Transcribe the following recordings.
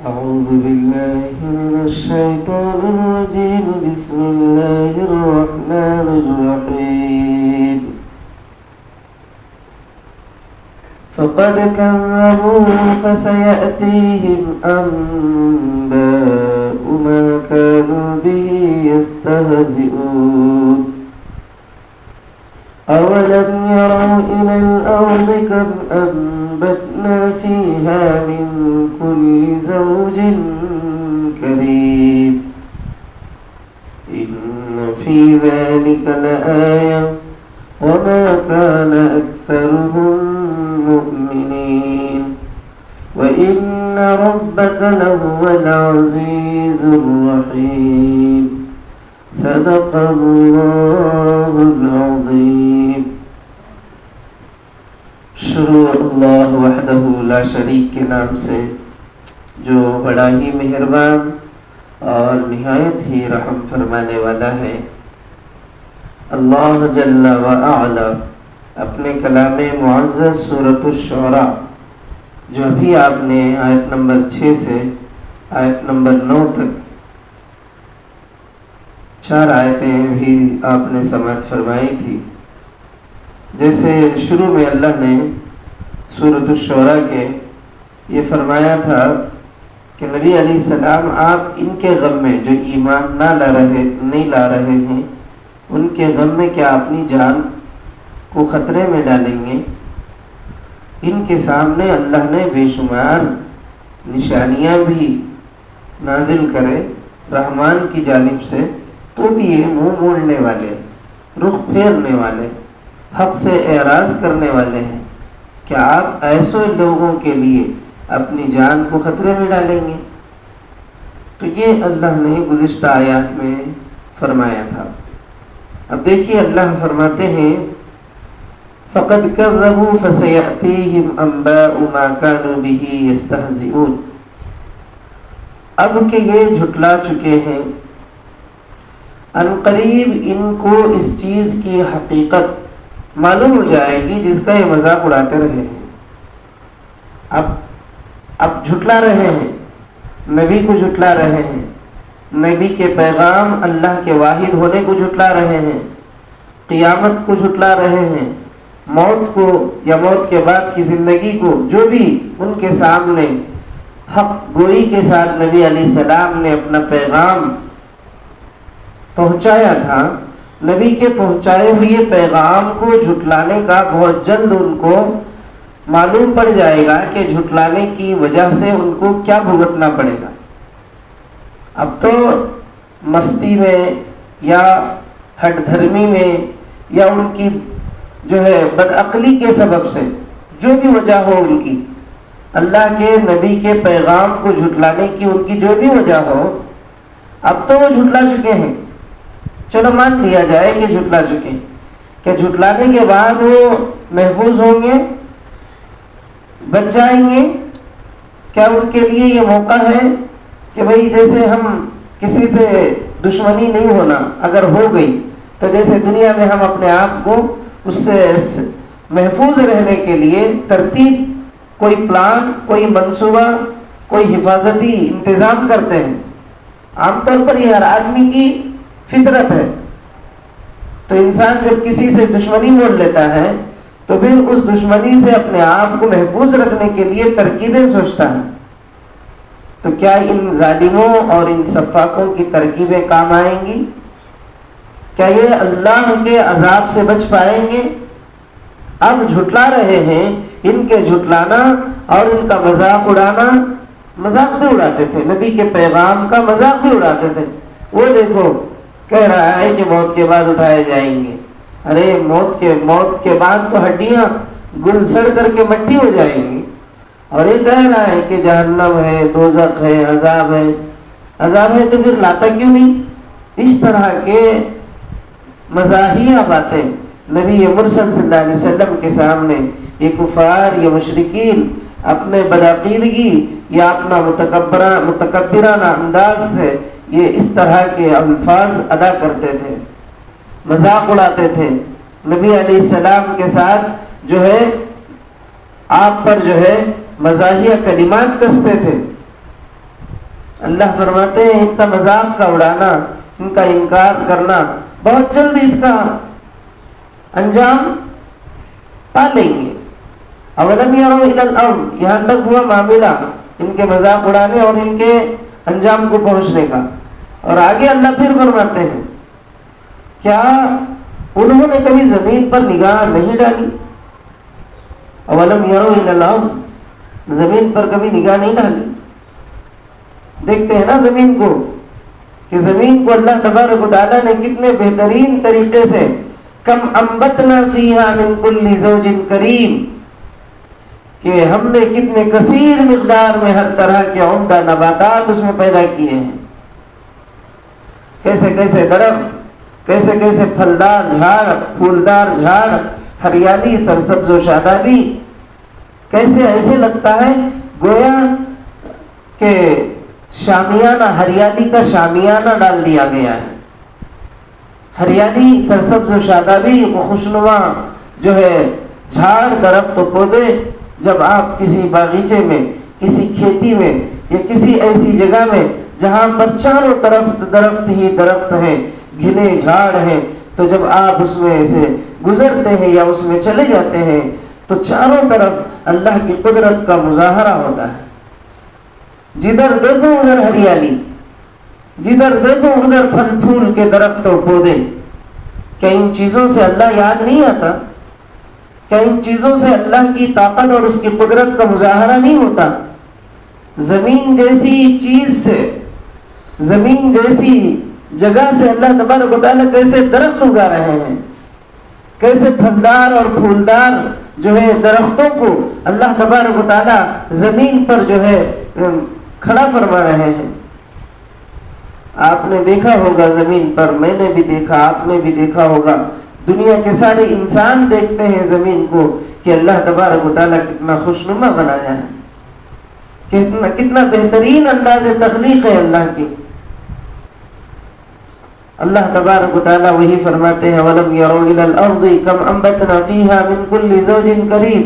أعوذ بالله من الشيطان الرجيم. بسم الله الرحمن الرحيم. فقد كذبوا فسيأتيهم أنباء ما كانوا به يستهزئون. أولم يروا إلى الأرض كم أنبتنا فيها من كل زوج كريم إن في ذلك لآية وما كان أكثرهم مؤمنين وإن ربك لهو العزيز الرحيم. صدق اللہ العظیم. شروع اللہ وحدہ لا شریک کے نام سے جو بڑا ہی مہربان اور نہایت ہی رحم فرمانے والا ہے. اللہ جل و اعلی اپنے کلام معزز سورۃ الشعراء جو ابھی آپ نے آیت نمبر 6 سے آیت نمبر 9 تک 4 آیتیں بھی آپ نے سماعت فرمائی تھی. جیسے شروع میں اللہ نے سورۃ الشعراء کے یہ فرمایا تھا کہ نبی علیہ السلام آپ ان کے غم میں جو ایمان نہیں لا رہے ہیں ان کے غم میں کیا اپنی جان کو خطرے میں ڈالیں گے. ان کے سامنے اللہ نے بے شمار نشانیاں بھی نازل کرے رحمان کی جانب سے، تو بھی یہ منہ موڑنے والے، رخ پھیرنے والے، حق سے اعراض کرنے والے ہیں. کیا آپ ایسے لوگوں کے لیے اپنی جان کو خطرے میں ڈالیں گے؟ تو یہ اللہ نے گزشتہ آیات میں فرمایا تھا. اب دیکھیے اللہ فرماتے ہیں فَقَدْ كَذَّبُوا فَسَيَأْتِيهِمْ أَنبَاءُ مَا كَانُوا بِهِ يَسْتَهْزِئُونَ. اب کہ یہ جھٹلا چکے ہیں، عنقریب ان کو اس چیز کی حقیقت معلوم ہو جائے گی جس کا یہ مذاق اڑاتے رہے ہیں. اب جھٹلا رہے ہیں، نبی کو جھٹلا رہے ہیں، نبی کے پیغام اللہ کے واحد ہونے کو جھٹلا رہے ہیں، قیامت کو جھٹلا رہے ہیں، موت کو یا موت کے بعد کی زندگی کو، جو بھی ان کے سامنے حق گوئی کے ساتھ نبی علیہ السلام نے اپنا پیغام پہنچایا تھا، نبی کے پہنچائے ہوئے پیغام کو جھٹلانے کا بہت جلد ان کو معلوم پڑ جائے گا کہ جھٹلانے کی وجہ سے ان کو کیا بھگتنا پڑے گا. اب تو مستی میں یا ہٹ دھرمی میں یا ان کی جو ہے بدعقلی کے سبب سے جو بھی وجہ ہو ان کی، اللہ کے نبی کے پیغام کو جھٹلانے کی ان کی جو بھی وجہ ہو، اب تو وہ جھٹلا چکے ہیں. چلو مان لیا جائے کہ جھٹلا چکے، کہ جھٹلانے کے بعد وہ محفوظ ہوں گے، بچ جائیں گے. کیا ان کے لیے یہ موقع ہے کہ بھئی جیسے ہم کسی سے دشمنی نہیں ہونا اگر ہو گئی تو جیسے دنیا میں ہم اپنے آپ کو اس سے محفوظ رہنے کے لیے ترتیب، کوئی پلان، کوئی منصوبہ، کوئی حفاظتی انتظام کرتے ہیں. عام طور پر یہ ہر آدمی کی فطرت ہے. تو انسان جب کسی سے دشمنی مول لیتا ہے تو پھر اس دشمنی سے اپنے آپ کو محفوظ رکھنے کے لیے ترکیبیں سوچتا ہے. تو کیا ان ظالموں اور ان سفاکوں کی ترکیبیں کام آئیں گی؟ کیا یہ اللہ کے عذاب سے بچ پائیں گے؟ اب جھٹلا رہے ہیں، ان کے جھٹلانا اور ان کا مذاق اڑانا، مذاق بھی اڑاتے تھے، نبی کے پیغام کا مذاق بھی اڑاتے تھے. وہ دیکھو کہہ رہا ہے کہ موت کے بعد اٹھائے جائیں گے. ارے موت کے بعد تو ہڈیاں گل سڑ کر کے مٹی ہو جائیں گی. اور یہ کہہ رہا ہے کہ جہنم ہے، دوزخ ہے، عذاب ہے. عذاب ہے تو پھر لاتا کیوں نہیں؟ اس طرح کے مزاحیہ باتیں نبی مرسل صلی اللہ علیہ وسلم کے سامنے یہ کفار، یہ مشرکین اپنے بدعقیدگی یا اپنا متکبرانہ انداز سے یہ اس طرح کے الفاظ ادا کرتے تھے، مذاق اڑاتے تھے. نبی علیہ السلام کے ساتھ جو ہے آپ پر جو ہے مزاحیہ کلمات کستے تھے. اللہ فرماتے ہیں ان کا مذاق کا اڑانا، ان کا انکار کرنا، بہت جلد اس کا انجام پا لیں گے۔ اولم یروا الی الارض، یہاں تک ہوا معاملہ ان کے مذاق اڑانے اور ان کے انجام کو پہنچنے کا۔ اور آگے اللہ پھر فرماتے ہیں کیا انہوں نے کبھی زمین پر نگاہ نہیں ڈالی؟ اولم یروا الی الارض، زمین پر کبھی نگاہ نہیں ڈالی؟ دیکھتے ہیں نا زمین کو، کہ زمین کو اللہ تبارک و تعالیٰ نے کتنے بہترین طریقے سے کم انبتنا فیہا من کل زوج کریم، کہ ہم نے کتنے کثیر مقدار میں ہر طرح کے عمدہ نباتات اس میں پیدا کیے ہیں۔ کیسے کیسے درخت، کیسے کیسے پھلدار جھاڑ، پھولدار جھاڑ، ہریالی، سرسبز و شادابی، کیسے ایسے لگتا ہے گویا کہ شامیانہ، ہریالی کا شامیانہ ڈال دیا گیا ہے۔ ہریالی، سرسبز و شادابی، خوشنما جو ہے جھاڑ، درخت و پودے، جب آپ کسی باغیچے میں، کسی کھیتی میں یا کسی ایسی جگہ میں جہاں پر چاروں طرف درخت ہی درخت ہیں، گھنے جھاڑ ہیں، تو جب آپ اس میں سے گزرتے ہیں یا اس میں چلے جاتے ہیں تو چاروں طرف اللہ کی قدرت کا مظاہرہ ہوتا ہے۔ جدھر دیکھو ادھر ہریالی، جدھر دیکھو ادھر پھل پھول کے درخت اور پودے۔ کیا ان چیزوں سے اللہ یاد نہیں آتا؟ کیا ان چیزوں سے اللہ کی طاقت اور اس کی قدرت کا مظاہرہ نہیں ہوتا؟ زمین جیسی چیز سے، زمین جیسی جگہ سے اللہ تبارک و تعالیٰ کیسے درخت اگا رہے ہیں، کیسے پھلدار اور پھولدار جو ہے درختوں کو اللہ تبارک و تعالیٰ زمین پر جو ہے کھڑا فرما رہے ہیں۔ آپ نے دیکھا ہوگا زمین پر، میں نے بھی دیکھا، آپ نے بھی دیکھا ہوگا، دنیا کے سارے انسان دیکھتے ہیں زمین کو کہ اللہ تبارک و تعالیٰ کتنا خوشنما بنایا ہے، کتنا بہترین انداز تخلیق ہے اللہ کی۔ اللہ تبارک و تعالیٰ وہی فرماتے ہیں وَلَمْ يَرَوْا إِلَى الْأَرْضِ كَمْ أَنبَتْنَا فِيهَا مِنْ كُلِّ زَوْجٍ كَرِيمٍ،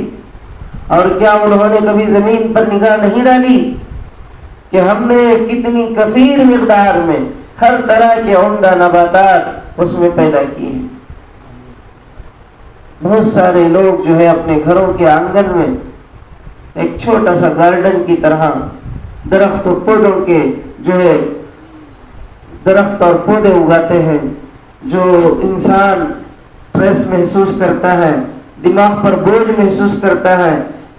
اور کیا انہوں نے کبھی زمین پر نگاہ نہیں ڈالی کہ ہم نے کتنی کثیر مقدار میں ہر طرح کے عمدہ نباتات اس میں پیدا کیے ہیں۔ بہت سارے لوگ جو ہے اپنے گھروں کے آنگن میں ایک چھوٹا سا گارڈن کی طرح درخت و پودوں کے جو ہے درخت اور پودے اگاتے ہیں، جو انسان پریس محسوس کرتا ہے، دماغ پر بوجھ محسوس کرتا ہے،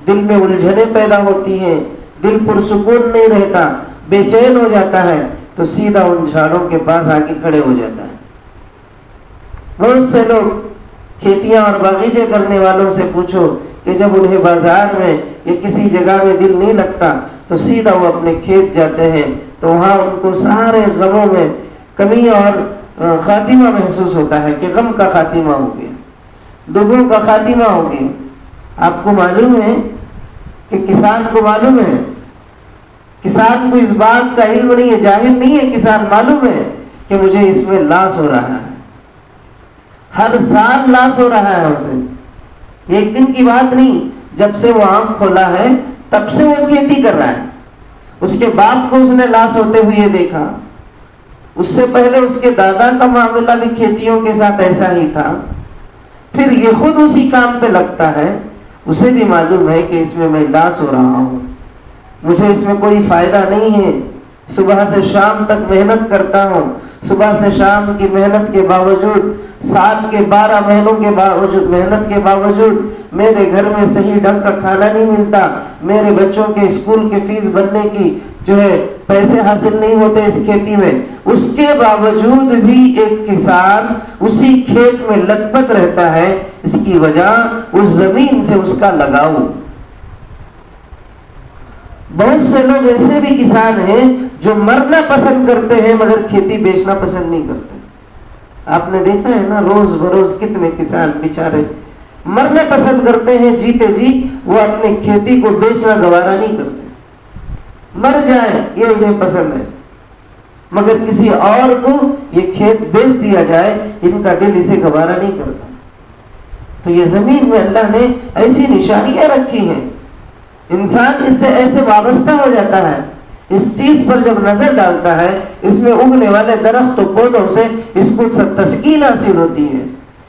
دل میں الجھنیں پیدا ہوتی ہیں، دل پرسکون نہیں رہتا، بے چین ہو جاتا ہے، تو سیدھا ان جھاڑوں کے پاس آ کے کھڑے ہو جاتا ہے۔ بہت سے لوگ کھیتیاں اور باغیچے کرنے والوں سے پوچھو کہ جب انہیں بازار میں یا کسی جگہ میں دل نہیں لگتا تو سیدھا وہ اپنے کھیت جاتے ہیں، تو وہاں ان کو سارے غموں میں کمی اور خاتمہ محسوس ہوتا ہے کہ غم کا خاتمہ ہو گیا، دکھوں کا خاتمہ ہو گیا۔ آپ کو معلوم ہے کہ کسان کو معلوم ہے، کسان کو اس بات کا علم نہیں ہے، جاہل نہیں ہے، کسان معلوم ہے کہ مجھے اس میں لاس ہو رہا ہے، ہر سال لاس ہو رہا ہے اسے، ایک دن کی بات نہیں، جب سے وہ آنکھ کھولا ہے تب سے وہ کھیتی کر رہا ہے۔ اس کے باپ کو اس نے لاس ہوتے ہوئے دیکھا، اس سے پہلے اس کے دادا کا معاملہ بھی کھیتیوں کے ساتھ ایسا ہی تھا، پھر یہ خود اسی کام پہ لگتا ہے، اسے بھی معلوم ہے کہ اس میں میں لاس ہو رہا ہوں، مجھے اس میں کوئی فائدہ نہیں ہے، صبح سے شام تک محنت کرتا ہوں، صبح سے شام کی محنت کے باوجود، سال کے 12 مہینوں کے باوجود محنت کے باوجود میرے گھر میں صحیح ڈھنگ کا کھانا نہیں ملتا، میرے بچوں کے اسکول کے فیس بھرنے کی جو ہے پیسے حاصل نہیں ہوتے اس کھیتی میں، اس کے باوجود بھی ایک کسان اسی کھیت میں لت پت رہتا ہے، اس کی وجہ اس زمین سے اس کا لگاؤ۔ بہت سے لوگ ایسے بھی کسان ہیں جو مرنا پسند کرتے ہیں مگر کھیتی بیچنا پسند نہیں کرتے۔ آپ نے دیکھا ہے نا روز بروز کتنے کسان بیچارے مرنا پسند کرتے ہیں، جیتے جی وہ اپنی کھیتی کو بیچنا گوارا نہیں کرتے، مر جائے یہ انہیں پسند ہے، مگر کسی اور کو یہ کھیت بیچ دیا جائے ان کا دل اسے گوارا نہیں کرتا۔ تو یہ زمین میں اللہ نے ایسی نشانیاں رکھی ہیں، انسان اس سے ایسے وابستہ ہو جاتا ہے اس چیز پر جب نظر ڈالتا ہے، اس میں اگنے والے درخت و پودوں سے اس کو تسکین حاصل ہوتی ہے،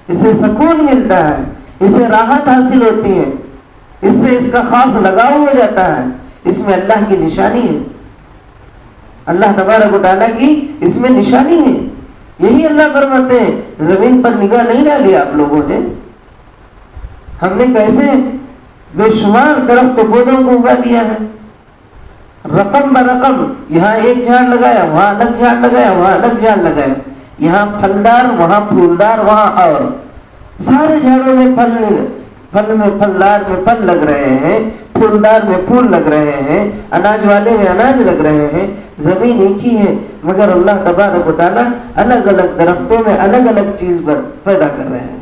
اسے سکون ملتا ہے، اسے راحت حاصل ہوتی ہے، اس سے اس کا خاص لگاؤ ہو جاتا ہے، اس میں اللہ کی نشانی ہے، اللہ تبارک و تعالیٰ کی اس میں نشانی ہے۔ یہی اللہ فرماتے ہیں زمین پر نگاہ نہیں ڈالی آپ لوگوں نے، ہم نے کیسے بے شمار درخت و پودوں کو اگا دیا ہے، رقم برقم، یہاں ایک جھاڑ لگایا، وہاں الگ جھاڑ لگایا، وہاں الگ جھاڑ لگایا، یہاں پھلدار، وہاں پھولدار، وہاں اور سارے جھاڑوں میں پھل میں پھلدار میں پھل لگ رہے ہیں، پھولدار میں پھول لگ رہے ہیں، اناج والے میں اناج لگ رہے ہیں۔ زمین ایک ہی ہے مگر اللہ تبارک و تعالیٰ الگ الگ درختوں میں الگ الگ چیز پیدا کر رہے ہیں۔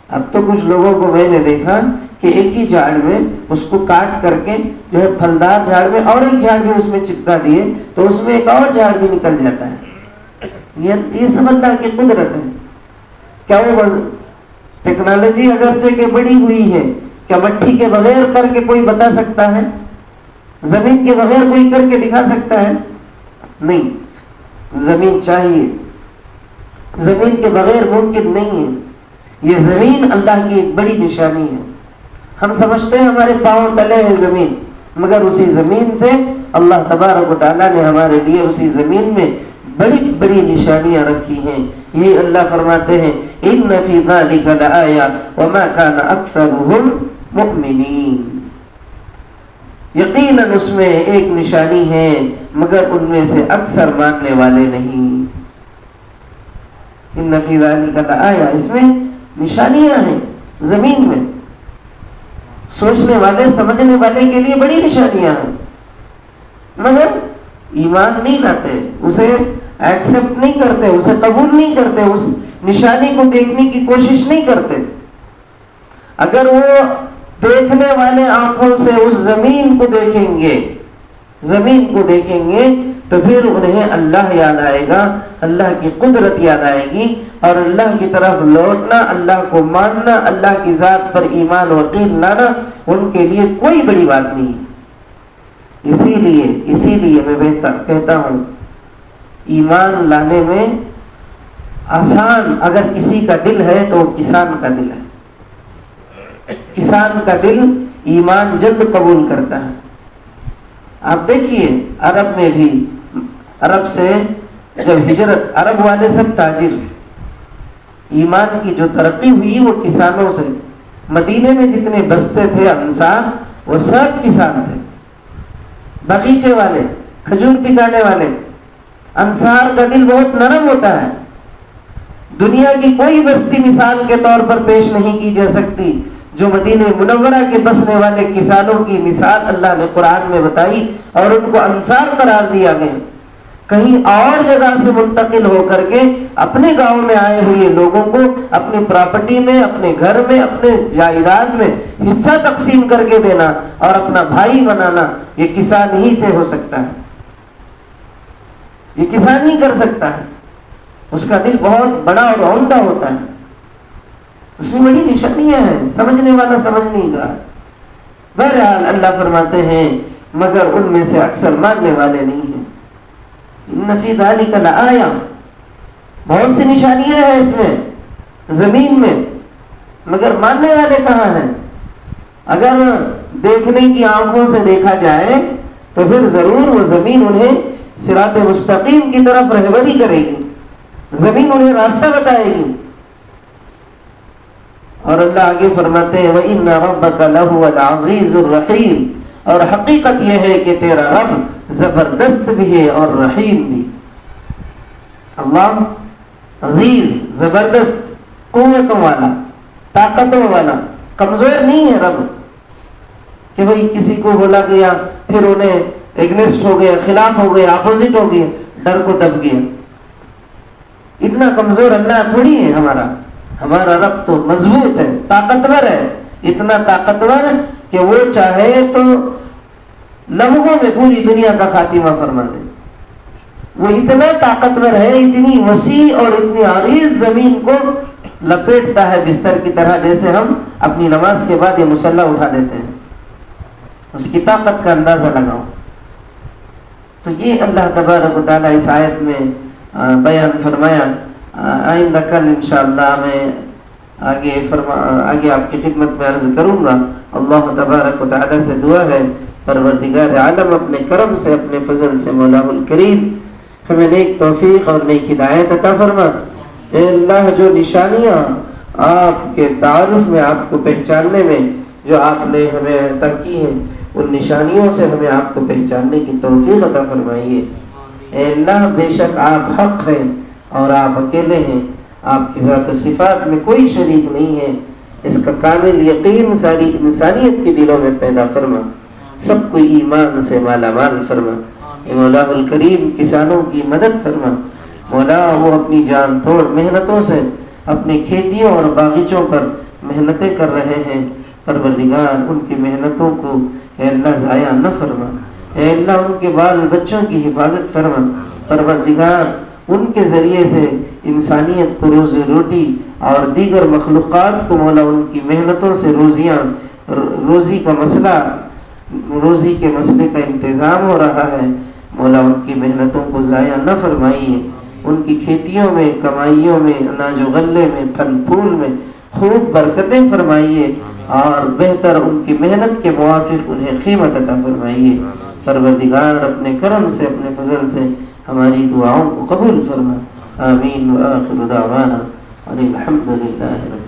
اب تو کچھ لوگوں کو میں نے دیکھا کہ ایک ہی جھاڑ میں اس کو کاٹ کر کے جو ہے پھلدار جھاڑ میں اور ایک جھاڑ بھی اس میں چپکا دیے تو اس میں ایک اور جھاڑ بھی نکل جاتا ہے۔ یہ سب اللہ کی قدرت ہے۔ کیا وہ ٹیکنالوجی اگرچہ کہ بڑی ہوئی ہے، کیا مٹی کے بغیر کر کے کوئی بتا سکتا ہے؟ زمین کے بغیر کوئی کر کے دکھا سکتا ہے؟ نہیں، زمین چاہیے، زمین کے بغیر ممکن نہیں ہے۔ یہ زمین اللہ کی ایک بڑی نشانی ہے۔ ہم سمجھتے ہیں ہمارے پاؤں تلے ہے زمین، مگر اسی زمین سے اللہ تبارک و تعالیٰ نے ہمارے لیے اسی زمین میں بڑی بڑی نشانیاں رکھی ہیں۔ یہ اللہ فرماتے ہیں ان فی ذلک لآیہ وما کان اکثرهم مؤمنین، یقیناً اس میں ایک نشانی ہے مگر ان میں سے اکثر ماننے والے نہیں۔ ان فی ذلک لآیہ، اس میں نشانیاں ہیں زمین میں، سوچنے والے سمجھنے والے کے لیے بڑی نشانیاں ہیں، مگر ایمان نہیں لاتے، اسے ایکسپٹ نہیں کرتے، اسے قبول نہیں کرتے، اس نشانی کو دیکھنے کی کوشش نہیں کرتے۔ اگر وہ دیکھنے والے آنکھوں سے اس زمین کو دیکھیں گے، زمین کو دیکھیں گے تو پھر انہیں اللہ یاد آئے گا، اللہ کی قدرت یاد آئے گی، اور اللہ کی طرف لوٹنا، اللہ کو ماننا، اللہ کی ذات پر ایمان و یقین لانا ان کے لیے کوئی بڑی بات نہیں۔ اسی لیے میں کہتا ہوں ایمان لانے میں آسان اگر کسی کا دل ہے تو وہ کسان کا دل ہے۔ کسان کا دل ایمان جلد قبول کرتا ہے۔ آپ دیکھیے عرب میں بھی، عرب سے جب ہجرت، عرب والے سب تاجر، ایمان کی جو ترقی ہوئی وہ کسانوں سے۔ مدینے میں جتنے بستے تھے انصار وہ سب کسان تھے، باغیچے والے، کھجور پکانے والے۔ انصار کا دل بہت نرم ہوتا ہے، دنیا کی کوئی بستی مثال کے طور پر پیش نہیں کی جا سکتی جو مدینہ منورہ کے بسنے والے کسانوں کی مثال اللہ نے قرآن میں بتائی اور ان کو انصار قرار دیا گیا۔ کہیں اور جگہ سے منتقل ہو کر کے اپنے گاؤں میں آئے ہوئے لوگوں کو اپنی پراپرٹی میں، اپنے گھر میں، اپنے جائیداد میں حصہ تقسیم کر کے دینا اور اپنا بھائی بنانا، یہ کسان ہی سے ہو سکتا ہے، یہ کسان ہی کر سکتا ہے۔ اس کا دل بہت بڑا اور عمدہ ہوتا ہے، اس میں بڑی نشانیاں ہیں، سمجھنے والا سمجھ نہیں رہا۔ بہرحال اللہ فرماتے ہیں مگر ان میں سے اکثر ماننے والے نہیں ہیں۔ ان فی ذلک لآیہ، بہت سی نشانیاں ہیں اس میں زمین میں، مگر ماننے والے کہاں ہیں؟ اگر دیکھنے کی آنکھوں سے دیکھا جائے تو پھر ضرور وہ زمین انہیں صراط مستقیم کی طرف رہبری کرے گی، زمین انہیں راستہ بتائے گی۔ اور اللہ آگے فرماتے ہیں وَإِنَّ رَبَّكَ لَهُوَ الْعَزِيزُ الرَّحِيمُ، اور حقیقت یہ ہے کہ تیرا رب زبردست بھی ہے اور رحیم بھی۔ اللہ عزیز، زبردست، قوتوں والا، طاقتوں والا، کمزور نہیں ہے رب کہ بھئی کسی کو بولا گیا پھر انہیں اگنسٹ ہو گیا، خلاف ہو گیا، اپوزٹ ہو گیا، ڈر کو دب گیا۔ اتنا کمزور اللہ تھوڑی ہے ہمارا رب تو مضبوط ہے، طاقتور ہے، اتنا طاقتور کہ وہ چاہے تو لمحوں میں پوری دنیا کا خاتمہ فرما دے۔ وہ اتنا طاقتور ہے، اتنی وسیع اور اتنی عریض زمین کو لپیٹتا ہے بستر کی طرح، جیسے ہم اپنی نماز کے بعد یہ مصلی اٹھا دیتے ہیں۔ اس کی طاقت کا اندازہ لگاؤ۔ تو یہ اللہ تبارک و تعالیٰ اس آیت میں بیان فرمایا. آئندہ کل انشاءاللہ میں آگے آپ کی خدمت میں عرض کروں گا. اللہ تبارک و تعالیٰ سے دعا ہے پروردگار عالم اپنے کرم سے اپنے فضل سے مولا الکریم ہمیں نیک توفیق اور نیک ہدایت عطا فرما. اے اللہ جو نشانیاں آپ کے تعارف میں آپ کو پہچاننے میں جو آپ نے ہمیں عطا کی ہیں ان نشانیوں سے ہمیں آپ کو پہچاننے کی توفیق عطا فرمائیے. اے اللہ بے شک آپ حق ہیں اور آپ اکیلے ہیں. آپ کی ذات و صفات میں کوئی شریک نہیں ہے. اس کا کامل یقین ساری انسانیت کے دلوں میں پیدا فرما. سب کو ایمان سے مالا مال فرما. اے مولا الکریم کسانوں کی مدد فرما. مولا وہ اپنی جان توڑ محنتوں سے اپنی کھیتیوں اور باغیچوں پر محنتیں کر رہے ہیں. پروردگار ان کی محنتوں کو اے اللہ ضائع نہ فرما. اے اللہ ان کے بال بچوں کی حفاظت فرما. پروردگار ان کے ذریعے سے انسانیت کو روزی روٹی اور دیگر مخلوقات کو مولا ان کی محنتوں سے روزی کے مسئلے کا انتظام ہو رہا ہے. مولا ان کی محنتوں کو ضائع نہ فرمائیے. ان کی کھیتیوں میں کمائیوں میں اناج و غلے میں پھل پھول میں خوب برکتیں فرمائیے اور بہتر ان کی محنت کے موافق انہیں قیمت عطا فرمائیے. پروردگار اپنے کرم سے اپنے فضل سے ہماری دعاؤں کو قبول فرما. آمین وآخر دعوانا الحمد للہ رب